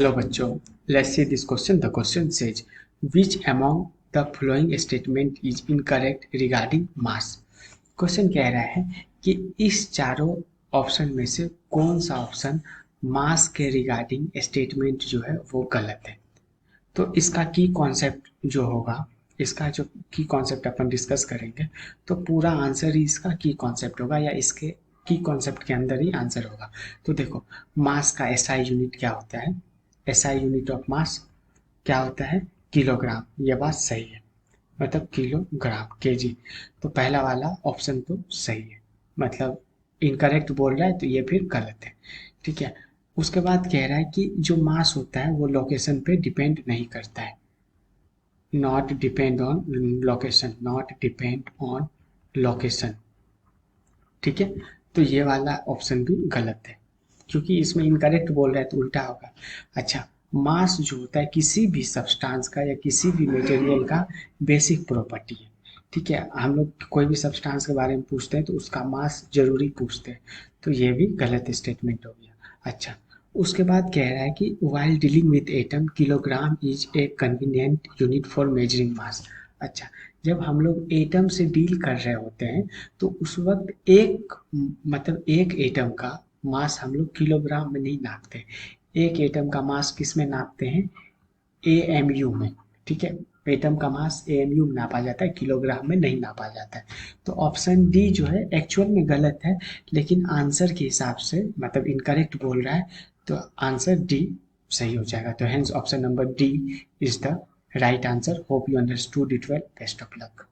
Hello बच्चों, let's see this question. The question says, which among the following statement is incorrect regarding mass? Question कह रहा है कि इस चारों ऑप्शन में से कौन सा ऑप्शन मास के रिगार्डिंग स्टेटमेंट जो है वो गलत है। तो इसका की कॉन्सेप्ट जो होगा, इसका जो की कॉन्सेप्ट अपन डिस्कस करेंगे, तो पूरा आंसर ही इसका की कॉन्सेप्ट होगा या इसके की कॉन्सेप्ट के अंदर ही आंसर होगा। तो देखो, मास का एसआई यूनिट क्या होता है? एसआई यूनिट ऑफ मास क्या होता है? किलोग्राम। ये बात सही है, मतलब किलोग्राम केजी। तो पहला वाला ऑप्शन तो सही है, मतलब इनकरेक्ट बोल रहा है तो ये फिर गलत है। ठीक है। उसके बाद कह रहा है कि जो मास होता है वो लोकेशन पे डिपेंड नहीं करता है। Not depend on location, not depend on location. ठीक है। तो ये वाला ऑप्शन भी गलत है, क्योंकि इसमें इनकरेक्ट बोल रहा है तो उल्टा होगा। अच्छा, मास जो होता है किसी भी सब्सटेंस का या किसी भी मटेरियल का बेसिक प्रॉपर्टी है। ठीक है, हम लोग कोई भी सब्सटेंस के बारे में पूछते हैं तो उसका मास जरूरी पूछते हैं, तो ये भी गलत स्टेटमेंट हो गया। अच्छा, उसके बाद कह रहा है कि while dealing with atom kilogram is a convenient unit for measuring mass. अच्छा, जब हम लोग एटम से डील कर रहे होते हैं तो उस वक्त एक मतलब एक एटम का मास हम लोग किलोग्राम में नहीं नापते। एक एटम का मास किस में नापते हैं? एएमयू में। ठीक है, एटम का मास एएमयू में नापा जाता है, किलोग्राम में नहीं नापा जाता है। तो ऑप्शन डी जो है एक्चुअल में गलत है, लेकिन आंसर के हिसाब से मतलब इनकरेक्ट बोल रहा है, तो आंसर डी सही हो जाएगा। तो hence option number D is the right answer. Hope you understood it well. Best of luck.